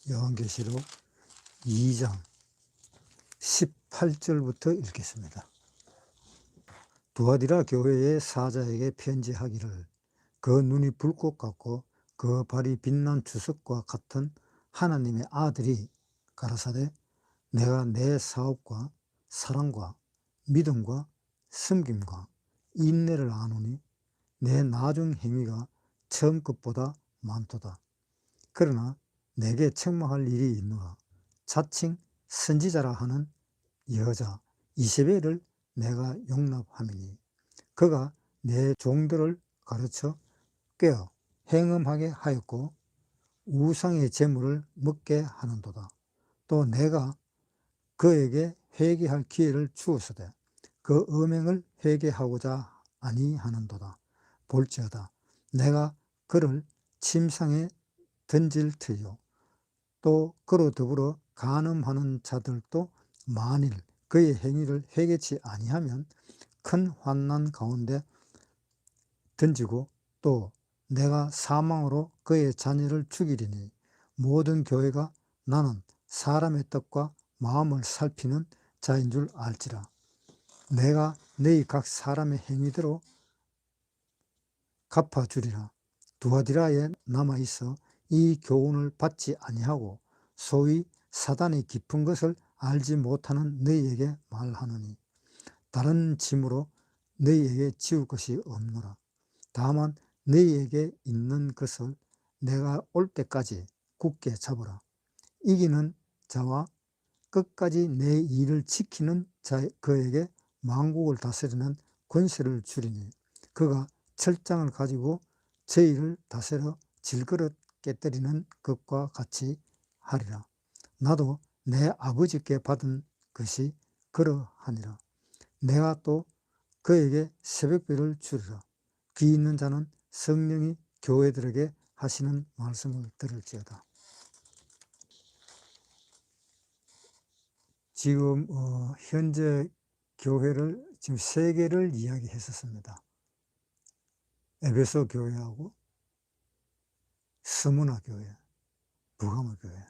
요한계시록 2장 18절부터 읽겠습니다. 두아디라 교회의 사자에게 편지하기를, 그 눈이 불꽃 같고 그 발이 빛난 주석과 같은 하나님의 아들이 가라사대, 내가 내 사업과 사랑과 믿음과 섬김과 인내를 아노니 내 나중 행위가 처음 것보다 많도다. 그러나 내게 책망할 일이 있노라. 자칭 선지자라 하는 여자 이세벨을 내가 용납함이니 그가 내 종들을 가르쳐 꿰어 행음하게 하였고 우상의 제물을 먹게 하는도다. 또 내가 그에게 회개할 기회를 주었으되 그 음행을 회개하고자 아니하는도다. 볼지어다 내가 그를 침상에 던질 터이요 또 그로 더불어 간음하는 자들도 만일 그의 행위를 회개치 아니하면 큰 환난 가운데 던지고, 또 내가 사망으로 그의 자녀를 죽이리니 모든 교회가 나는 사람의 뜻과 마음을 살피는 자인 줄 알지라. 내가 너희 각 사람의 행위대로 갚아주리라. 두아디라에 남아있어 이 교훈을 받지 아니하고 소위 사단의 깊은 것을 알지 못하는 너희에게 말하노니 다른 짐으로 너희에게 지울 것이 없노라. 다만 너희에게 있는 것을 내가 올 때까지 굳게 잡으라. 이기는 자와 끝까지 내 일을 지키는 자 그에게 만국을 다스리는 권세를 주리니 그가 철장을 가지고 저희를 다스려 질그릇 깨뜨리는 것과 같이 하리라. 나도 내 아버지께 받은 것이 그러하니라. 내가 또 그에게 새벽별을 주리라. 귀 있는 자는 성령이 교회들에게 하시는 말씀을 들을지어다. 지금 현재 교회를 지금 세 개를 이야기했었습니다. 에베소 교회하고 스무나 교회, 버가모 교회.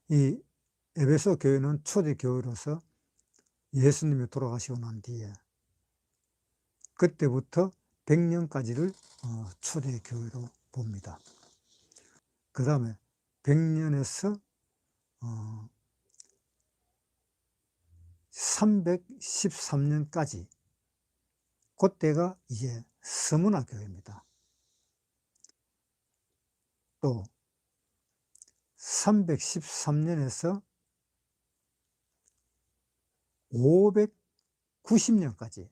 이 에베소 교회는 초대 교회로서 예수님이 돌아가시고 난 뒤에 그때부터 100년까지를 초대 교회로 봅니다. 그 다음에 100년에서 313년까지 그때가 이제 스무나 교회입니다. 또 313년에서 590년까지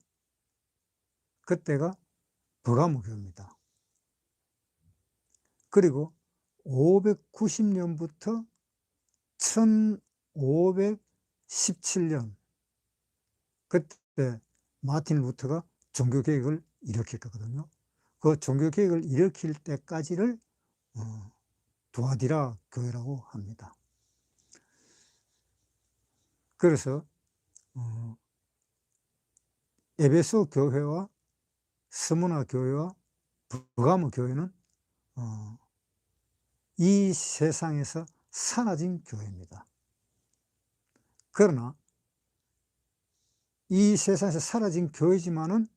그때가 버가모 교회입니다. 그리고 590년부터 1517년 그때 마틴 루터가 종교개혁을 일으켰거든요. 그 종교개혁을 일으킬 때까지를 두아디라 교회라고 합니다. 그래서 에베소 교회와 스무나 교회와 버가모 교회는 이 세상에서 사라진 교회입니다. 그러나 이 세상에서 사라진 교회지만은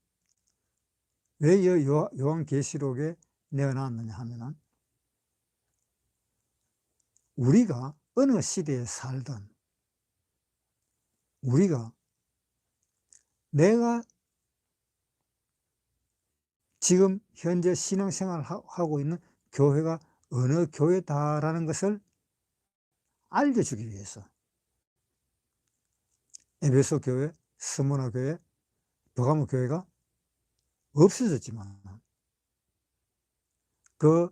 왜 요한계시록에 내어놨느냐 하면은 우리가 어느 시대에 살든 우리가 내가 지금 현재 신앙생활을 하고 있는 교회가 어느 교회다라는 것을 알려주기 위해서 에베소 교회, 스무나 교회, 버가모 교회가 없어졌지만 그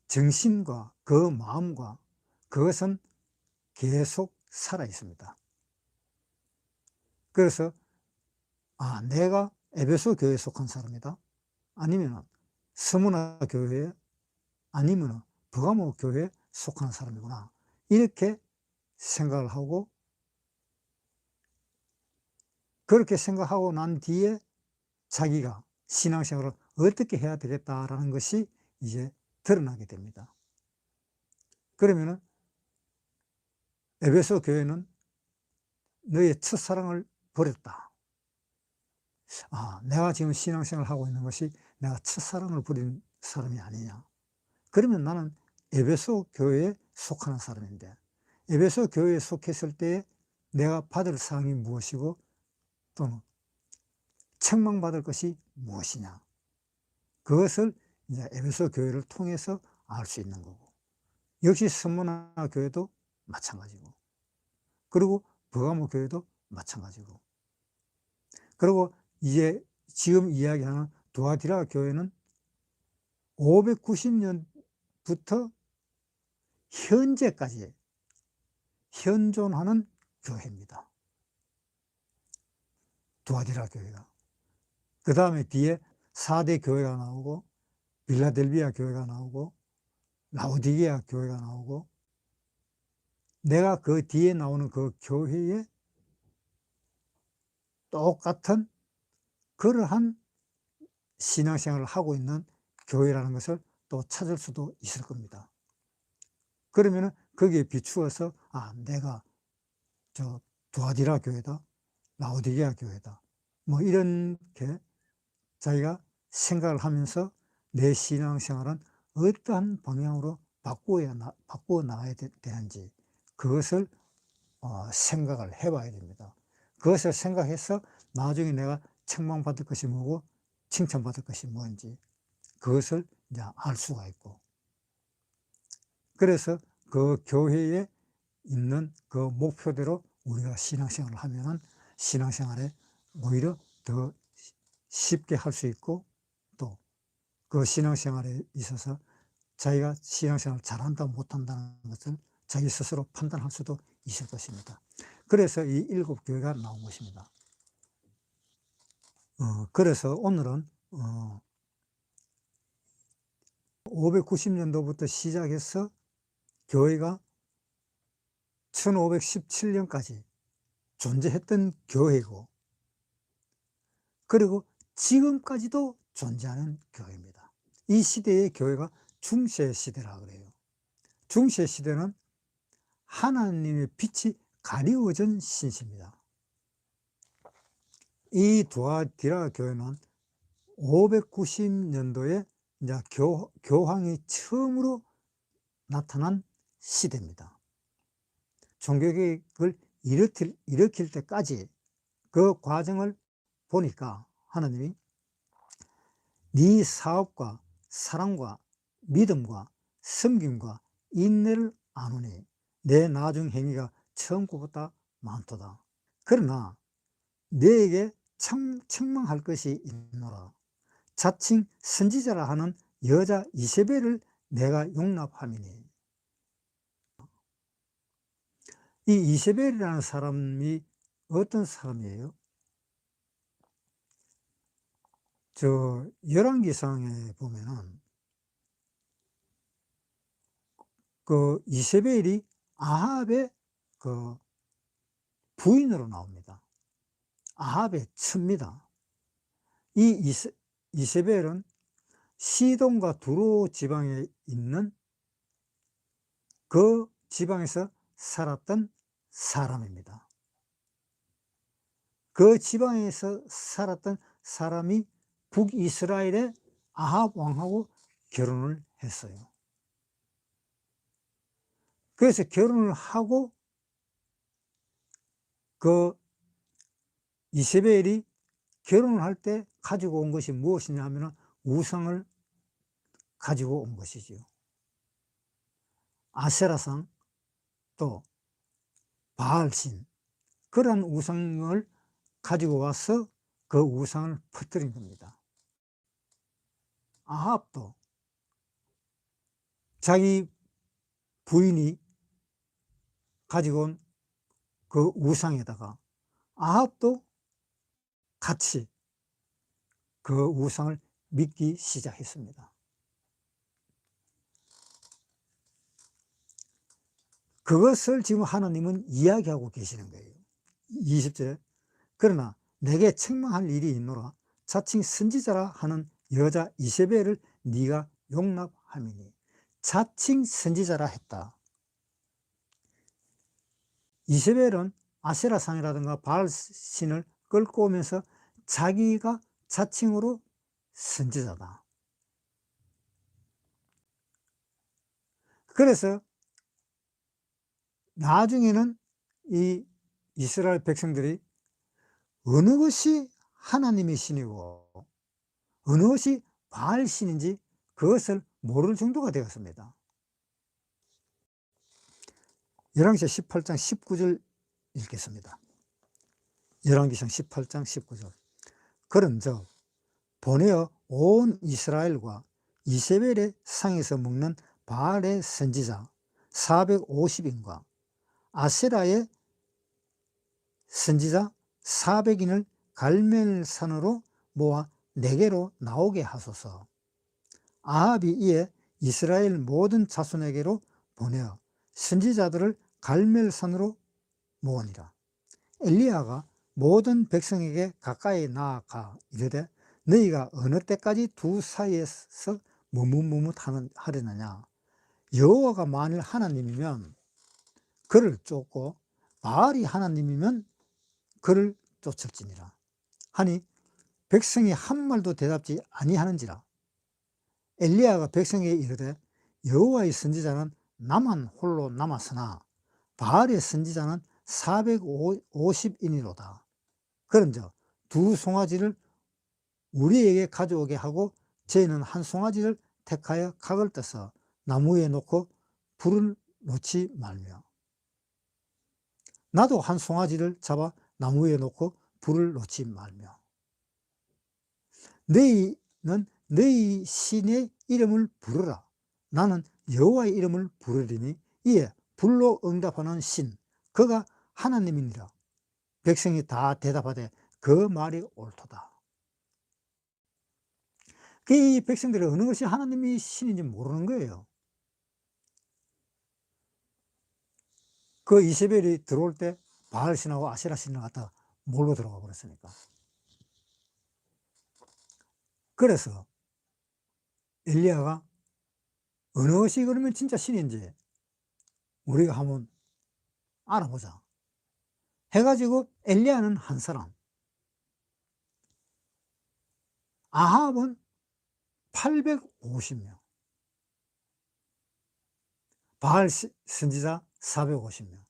정신과 그 마음과 그것은 계속 살아 있습니다. 그래서 내가 에베소 교회에 속한 사람이다, 아니면 스무나 교회에, 아니면 버가모 교회에 속한 사람이구나, 이렇게 생각을 하고, 그렇게 생각하고 난 뒤에 자기가 신앙생활을 어떻게 해야 되겠다라는 것이 이제 드러나게 됩니다. 그러면은 에베소 교회는 너의 첫사랑을 버렸다. 내가 지금 신앙생활을 하고 있는 것이 내가 첫사랑을 버린 사람이 아니냐. 그러면 나는 에베소 교회에 속하는 사람인데, 에베소 교회에 속했을 때 내가 받을 사항이 무엇이고 또는 책망받을 것이 무엇이냐. 그것을 이제 에베소 교회를 통해서 알 수 있는 거고, 역시 스무나 교회도 마찬가지고, 그리고 버가모 교회도 마찬가지고, 그리고 이제 지금 이야기하는 두아디라 교회는 590년부터 현재까지 현존하는 교회입니다. 두아디라 교회가. 그 다음에 뒤에 4대 교회가 나오고, 빌라델비아 교회가 나오고, 라오디게아 교회가 나오고, 내가 그 뒤에 나오는 그 교회에 똑같은 그러한 신앙생활을 하고 있는 교회라는 것을 또 찾을 수도 있을 겁니다. 그러면은 거기에 비추어서 내가 저 두아디라 교회다, 라오디게아 교회다, 뭐 이렇게 자기가 생각을 하면서 내 신앙생활은 어떠한 방향으로 바꾸어 나가야 되는지 그것을 생각을 해봐야 됩니다. 그것을 생각해서 나중에 내가 책망받을 것이 뭐고 칭찬받을 것이 뭔지 그것을 이제 알 수가 있고, 그래서 그 교회에 있는 그 목표대로 우리가 신앙생활을 하면은 신앙생활에 오히려 더 쉽게 할 수 있고, 또 그 신앙생활에 있어서 자기가 신앙생활을 잘한다 못한다는 것을 자기 스스로 판단할 수도 있을 것입니다. 그래서 이 7교회가 나온 것입니다. 그래서 오늘은 590년도부터 시작해서 교회가 1517년까지 존재했던 교회고, 그리고 지금까지도 존재하는 교회입니다. 이 시대의 교회가 중세 시대라 그래요. 중세 시대는 하나님의 빛이 가리워진 신시입니다. 이 두아디라 교회는 590년도에 이제 교황이 처음으로 나타난 시대입니다. 종교개혁을 일으킬 때까지 그 과정을 보니까 하나님이 네 사업과 사랑과 믿음과 섬김과 인내를 아노니 내 나중 행위가 처음보다 많도다. 그러나 너에게 책망할 것이 있노라. 자칭 선지자라 하는 여자 이세벨을 내가 용납함이니. 이 이세벨이라는 사람이 어떤 사람이에요? 열왕기상에 보면은 그 이세벨이 아합의 그 부인으로 나옵니다. 아합의 처입니다. 이 이세벨은 시돈과 두로 지방에 있는 그 지방에서 살았던 사람입니다. 그 지방에서 살았던 사람이 북이스라엘의 아합 왕하고 결혼을 했어요. 그래서 결혼을 하고 그 이세벨이 결혼을 할 때 가지고 온 것이 무엇이냐 하면 우상을 가지고 온 것이지요. 아세라상, 또 바알신, 그런 우상을 가지고 와서 그 우상을 퍼뜨린 겁니다. 아합도 자기 부인이 가지고 온 그 우상에다가 아합도 같이 그 우상을 믿기 시작했습니다. 그것을 지금 하나님은 이야기하고 계시는 거예요. 20절에 그러나 내게 책망할 일이 있노라. 자칭 선지자라 하는 여자 이세벨을 네가 용납함이니. 자칭 선지자라 했다. 이세벨은 아세라상이라든가 바알신을 끌고 오면서 자기가 자칭으로 선지자다. 그래서 나중에는 이 이스라엘 백성들이 어느 것이 하나님의 신이고 어느 것이 바알신인지 그것을 모를 정도가 되었습니다. 열왕기상 18장 19절 읽겠습니다. 열왕기상 18장 19절. 그런즉 보내어 온 이스라엘과 이세벨의 상에서 먹는 바알의 선지자 450인과 아세라의 선지자 400인을 갈멜산으로 모아 내게로 나오게 하소서. 아합이 이에 이스라엘 모든 자손에게로 보내어 선지자들을 갈멜산으로 모으니라. 엘리야가 모든 백성에게 가까이 나아가 이르되 너희가 어느 때까지 두 사이에서 머뭇머뭇하려느냐. 여호와가 만일 하나님이면 그를 쫓고 바알이 하나님이면 그를 쫓을지니라 하니 백성이 한 말도 대답지 아니하는지라. 엘리야가 백성에게 이르되 여호와의 선지자는 나만 홀로 남았으나 바알의 선지자는 450인이로다. 그런즉 두 송아지를 우리에게 가져오게 하고 저희는 한 송아지를 택하여 각을 떠서 나무에 놓고 불을 놓지 말며 나도 한 송아지를 잡아 나무에 놓고 불을 놓지 말며 너희는 너희 신의 이름을 부르라. 나는 여호와의 이름을 부르리니 이에 불로 응답하는 신 그가 하나님이니라. 백성이 다 대답하되 그 말이 옳도다. 이 백성들이 어느 것이 하나님의 신인지 모르는 거예요. 그 이세벨이 들어올 때 바알신하고 아세라신을 갖다가 몰고 들어가 버렸으니까. 그래서 엘리야가 어느 것이 그러면 진짜 신인지 우리가 한번 알아보자 해가지고 엘리야는 한 사람, 아합은 850명, 바알 선지자 450명,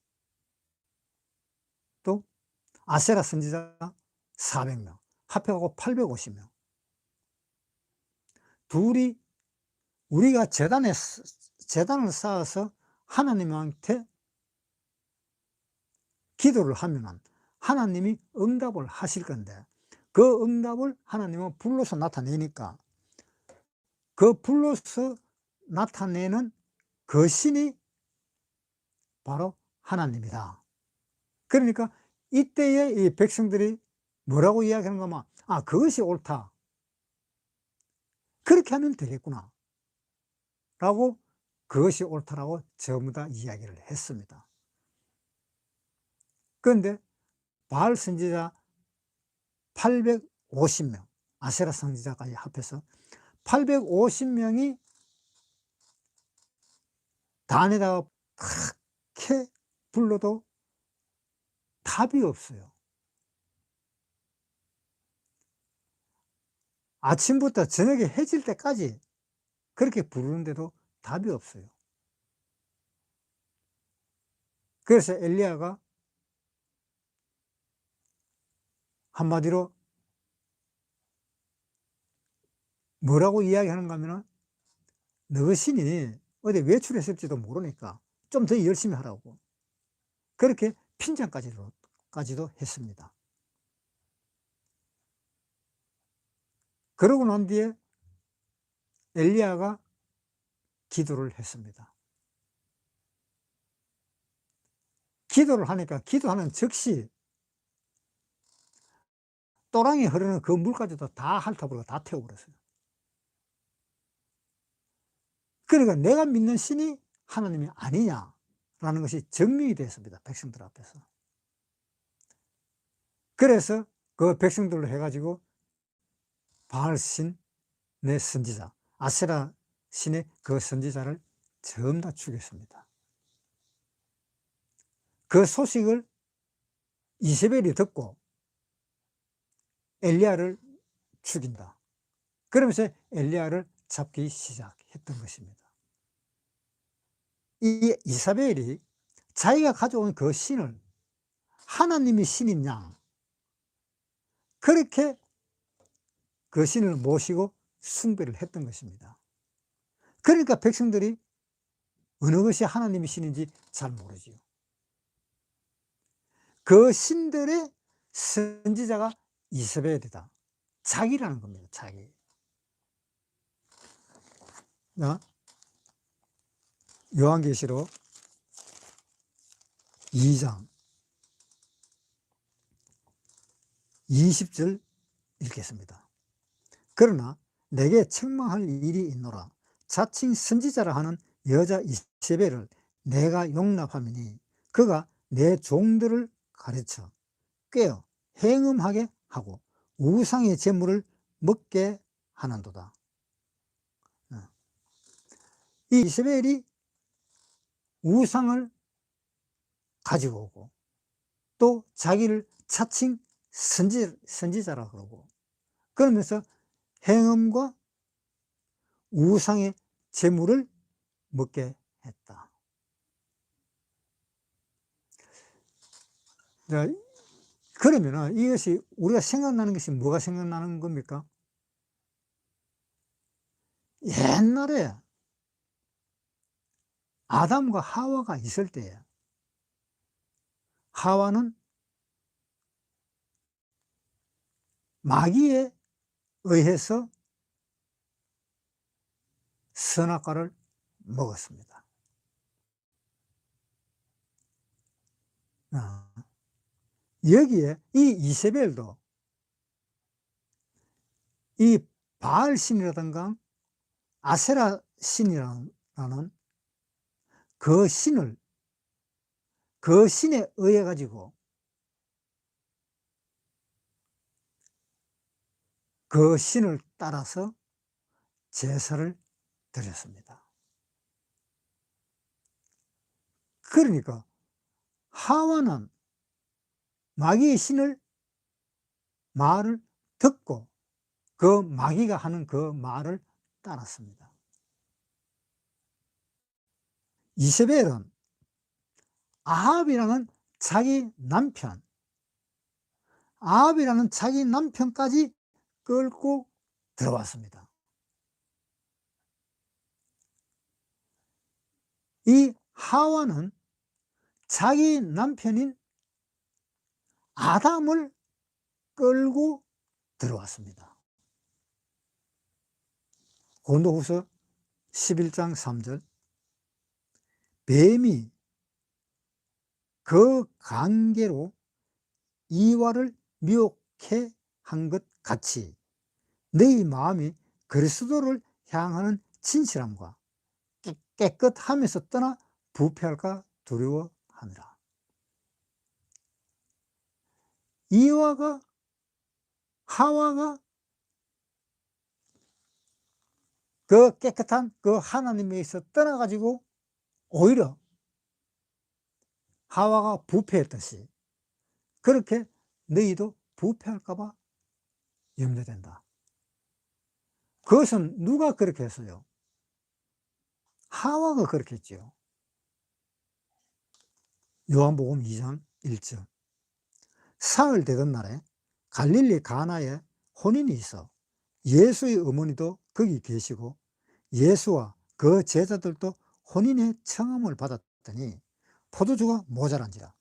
또 아세라 선지자 400명, 합해가고 850명. 둘이 우리가 재단을 쌓아서 하나님한테 기도를 하면 하나님이 응답을 하실 건데 그 응답을 하나님은 불로서 나타내니까 그 불로서 나타내는 그 신이 바로 하나님이다. 그러니까 이때에 이 백성들이 뭐라고 이야기하는가 하면 아 그것이 옳다. 그렇게 하면 되겠구나 라고 그것이 옳다라고 전부 다 이야기를 했습니다. 그런데 바알 선지자 850명, 아세라 선지자까지 합해서 850명이 단에다가 그렇게 불러도 답이 없어요. 아침부터 저녁에 해질 때까지 그렇게 부르는데도 답이 없어요. 그래서 엘리야가 한마디로 뭐라고 이야기하는가 하면은 너 신이 어디 외출했을지도 모르니까 좀 더 열심히 하라고 그렇게 핀잔까지도 했습니다. 그러고 난 뒤에 엘리야가 기도를 했습니다. 기도를 하니까 기도하는 즉시 또랑이 흐르는 그 물까지도 다 핥아버리고 다 태워버렸어요. 그러니까 내가 믿는 신이 하나님이 아니냐라는 것이 증명이 됐습니다. 백성들 앞에서. 그래서 그 백성들로 해가지고 바알신의 선지자, 아세라 신의 그 선지자를 전부 다 죽였습니다. 그 소식을 이세벨이 듣고 엘리야를 죽인다. 그러면서 엘리야를 잡기 시작했던 것입니다. 이 이사벨이 자기가 가져온 그 신을 하나님이 신이냐, 그렇게 그 신을 모시고 숭배를 했던 것입니다. 그러니까 백성들이 어느 것이 하나님의 신인지 잘 모르지요. 그 신들의 선지자가 이세벨이다. 자기라는 겁니다. 자기. 요한계시록 2장 20절 읽겠습니다. 그러나 내게 책망할 일이 있노라. 자칭 선지자라 하는 여자 이세벨을 내가 용납하미니 그가 내 종들을 가르쳐 꾀어 행음하게 하고 우상의 제물을 먹게 하는도다. 이 이세벨이 우상을 가지고 오고 또 자기를 자칭 선지자라 그러고 그러면서 행음과 우상의 제물을 먹게 했다. 그러면 이것이 우리가 생각나는 것이 뭐가 생각나는 겁니까? 옛날에 아담과 하와가 있을 때에 하와는 마귀에 의해서 선악과를 먹었습니다. 여기에 이 이세벨도 이 바알 신이라든가 아세라 신이라는 그 신을 그 신에 의해 가지고 그 신을 따라서 제사를 드렸습니다. 그러니까 하와는 마귀의 신을 말을 듣고 그 마귀가 하는 그 말을 따랐습니다. 이세벨은 아합이라는 자기 남편까지 끌고 들어왔습니다. 이 하와는 자기 남편인 아담을 끌고 들어왔습니다. 고린도후서 11장 3절 뱀이 그 관계로 이와를 미혹해 한 것 같이 너희 마음이 그리스도를 향하는 진실함과 깨끗함에서 떠나 부패할까 두려워하느라. 이와가 하와가 그 깨끗한 그 하나님에서 떠나가지고 오히려 하와가 부패했듯이 그렇게 너희도 부패할까봐 염려된다. 그것은 누가 그렇게 했어요? 하와가 그렇게 했지요. 요한복음 2장 1절 사흘 되던 날에 갈릴리 가나에 혼인이 있어 예수의 어머니도 거기 계시고 예수와 그 제자들도 혼인의 청함을 받았더니 포도주가 모자란지라.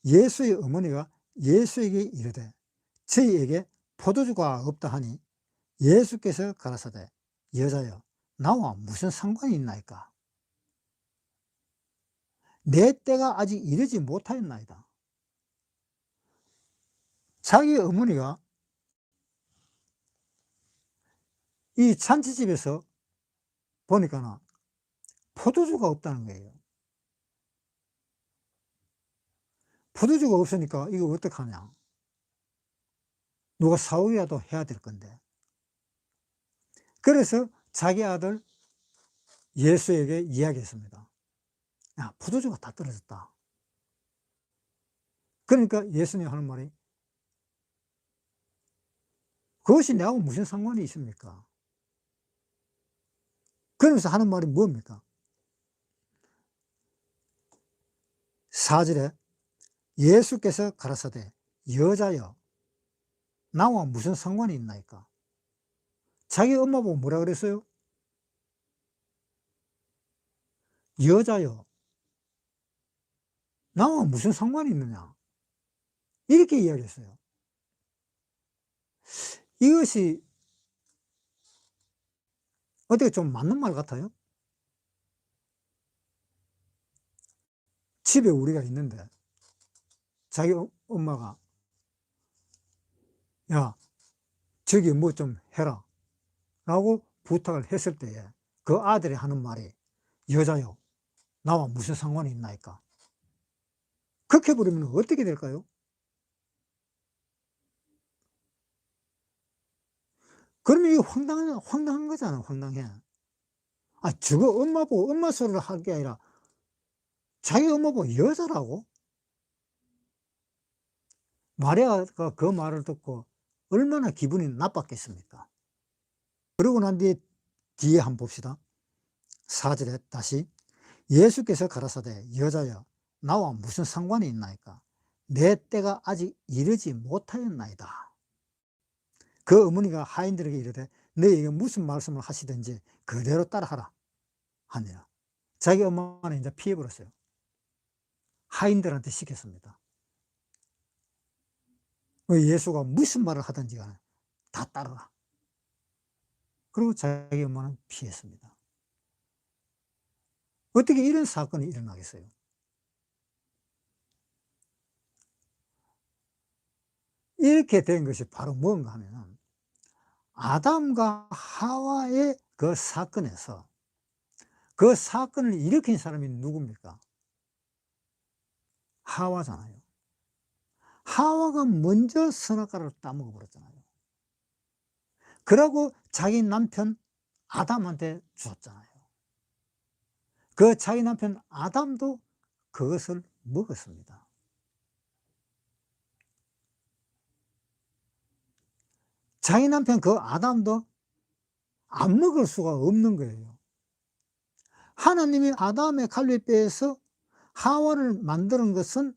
예수의 어머니가 예수에게 이르되 저희에게 포도주가 없다 하니 예수께서 가라사대 여자여 나와 무슨 상관이 있나이까? 내 때가 아직 이르지 못하였나이다. 자기 어머니가 이 잔치집에서 보니까 포도주가 없다는 거예요. 포도주가 없으니까 이거 어떡하냐. 누가 사오기라도 해야 될 건데. 그래서 자기 아들 예수에게 이야기했습니다. 야, 포도주가 다 떨어졌다. 그러니까 예수님이 하는 말이 그것이 내하고 무슨 상관이 있습니까? 그러면서 하는 말이 뭡니까? 4절에 예수께서 가라사대 여자여 나와 무슨 상관이 있나이까? 자기 엄마 보고 뭐라 그랬어요? 여자여 나와 무슨 상관이 있느냐? 이렇게 이야기했어요. 이것이 어떻게 좀 맞는 말 같아요? 집에 우리가 있는데 자기 엄마가 야 저기 뭐 좀 해라 라고 부탁을 했을 때에 그 아들이 하는 말이 여자요 나와 무슨 상관이 있나이까? 그렇게 해버리면 어떻게 될까요? 그러면 이거 황당한 거잖아. 황당해. 아 저거 엄마 보고 엄마 소리를 할 게 아니라 자기 엄마 보고 여자라고? 마리아가 그 말을 듣고 얼마나 기분이 나빴겠습니까? 그러고 난 뒤에 한번 봅시다. 4절에 다시 예수께서 가라사대 여자여 나와 무슨 상관이 있나이까? 내 때가 아직 이르지 못하였나이다. 그 어머니가 하인들에게 이르되 너에게 무슨 말씀을 하시든지 그대로 따라하라 하니라. 자기 엄마는 이제 피해버렸어요. 하인들한테 시켰습니다. 예수가 무슨 말을 하든지 간에 다 따르라. 그리고 자기 엄마는 피했습니다. 어떻게 이런 사건이 일어나겠어요? 이렇게 된 것이 바로 뭔가 하면 아담과 하와의 그 사건에서 그 사건을 일으킨 사람이 누굽니까? 하와잖아요. 하와가 먼저 선악과를 따먹어 버렸잖아요. 그러고 자기 남편 아담한테 주었잖아요. 그 자기 남편 아담도 그것을 먹었습니다. 자기 남편 그 아담도 안 먹을 수가 없는 거예요. 하나님이 아담의 갈빗배에서 하와를 만드는 것은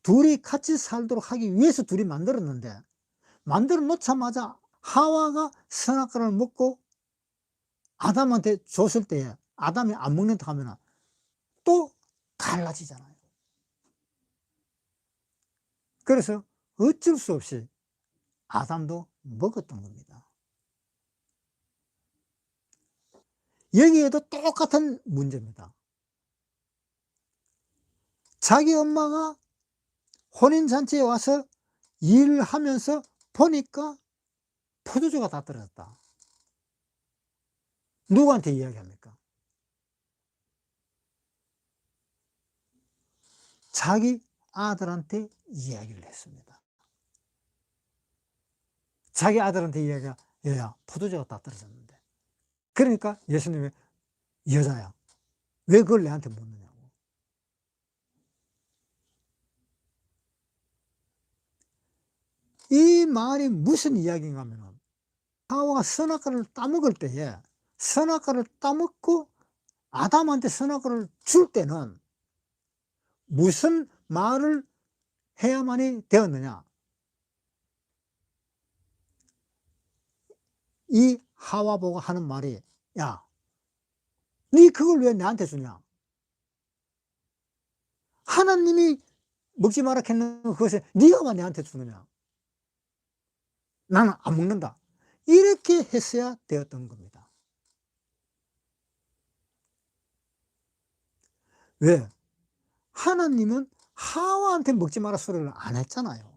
둘이 같이 살도록 하기 위해서 둘이 만들었는데 만들어 놓자마자 하와가 선악과를 먹고 아담한테 줬을 때에 아담이 안 먹는다 하면 또 갈라지잖아요. 그래서 어쩔 수 없이 아담도 먹었던 겁니다. 여기에도 똑같은 문제입니다. 자기 엄마가 혼인잔치에 와서 일을 하면서 보니까 포도주가 다 떨어졌다. 누구한테 이야기합니까? 자기 아들한테 이야기를 했습니다. 자기 아들한테 이야기가 얘야 포도주가 다 떨어졌는데. 그러니까 예수님이 여자야 왜 그걸 내한테 묻느냐고. 이 말이 무슨 이야기인가 하면 하와가 선악과를 따먹을 때에 선악과를 따먹고 아담한테 선악과를 줄 때는 무슨 말을 해야만이 되었느냐. 이 하와 보고 하는 말이 야, 네 그걸 왜 나한테 주냐. 하나님이 먹지 마라 했는 그것을 네가 왜 나한테 주느냐. 나는 안 먹는다. 이렇게 했어야 되었던 겁니다. 왜? 하나님은 하와한테 먹지 마라 소리를 안 했잖아요.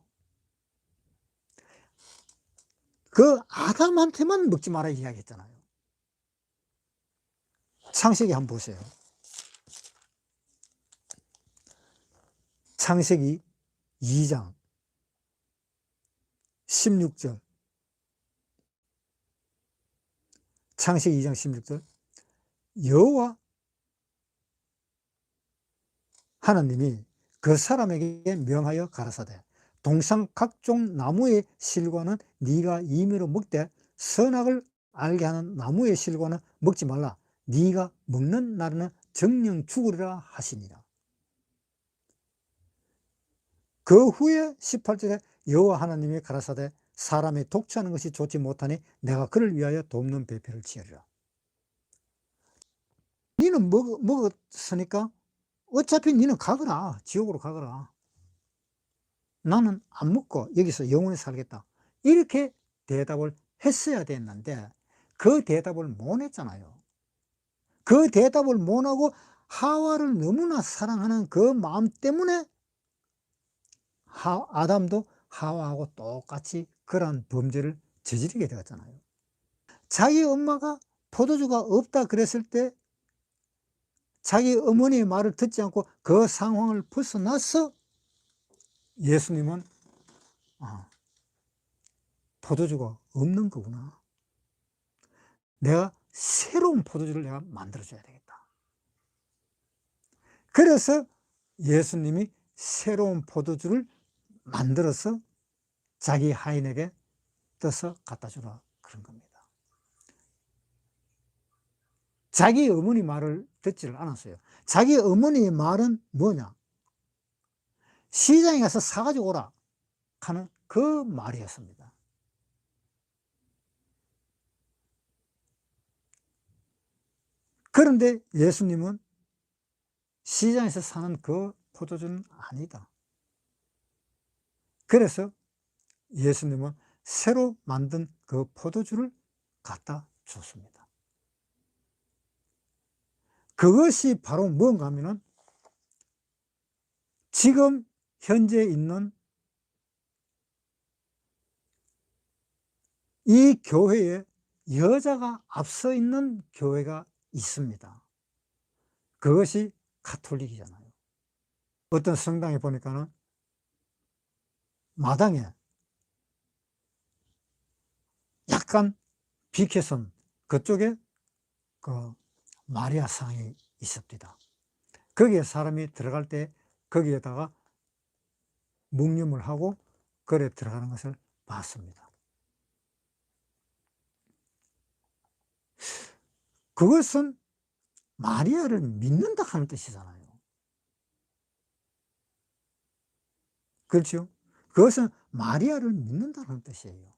그 아담한테만 먹지 마라 이야기했잖아요. 창세기 한번 보세요. 창세기 2장 16절. 창세기 2장 16절. 여호와 하나님이 그 사람에게 명하여 가라사대 동상 각종 나무의 실과는 네가 임의로 먹되 선악을 알게 하는 나무의 실과는 먹지 말라. 네가 먹는 날에는 정령 죽으리라 하시니라. 그 후에 18절에 여호와 하나님이 가라사대 사람이 독취하는 것이 좋지 못하니 내가 그를 위하여 돕는 배필을 지으리라. 니는 먹었으니까 어차피 니는 가거라. 지옥으로 가거라. 나는 안 먹고 여기서 영원히 살겠다. 이렇게 대답을 했어야 됐는데 그 대답을 못 했잖아요. 그 대답을 못 하고 하와를 너무나 사랑하는 그 마음 때문에 아담도 하와하고 똑같이 그러한 범죄를 저지르게 되었잖아요. 자기 엄마가 포도주가 없다 그랬을 때 자기 어머니의 말을 듣지 않고 그 상황을 벗어나서 예수님은 포도주가 없는 거구나. 내가 새로운 포도주를 내가 만들어줘야 되겠다. 그래서 예수님이 새로운 포도주를 만들어서 자기 하인에게 떠서 갖다 주라 그런 겁니다. 자기 어머니 말을 듣지를 않았어요. 자기 어머니의 말은 뭐냐? 시장에 가서 사가지고 오라 하는 그 말이었습니다. 그런데 예수님은 시장에서 사는 그 포도주는 아니다. 그래서 예수님은 새로 만든 그 포도주를 갖다 줬습니다. 그것이 바로 뭔가 하면은 지금 현재 있는 이 교회에 여자가 앞서 있는 교회가 있습니다. 그것이 가톨릭이잖아요. 어떤 성당에 보니까는 마당에 약간 비켜선 그쪽에 그 마리아 상이 있습니다. 거기에 사람이 들어갈 때 거기에다가 묵념을 하고 그래 들어가는 것을 봤습니다. 그것은 마리아를 믿는다 하는 뜻이잖아요. 그렇죠? 그것은 마리아를 믿는다는 뜻이에요.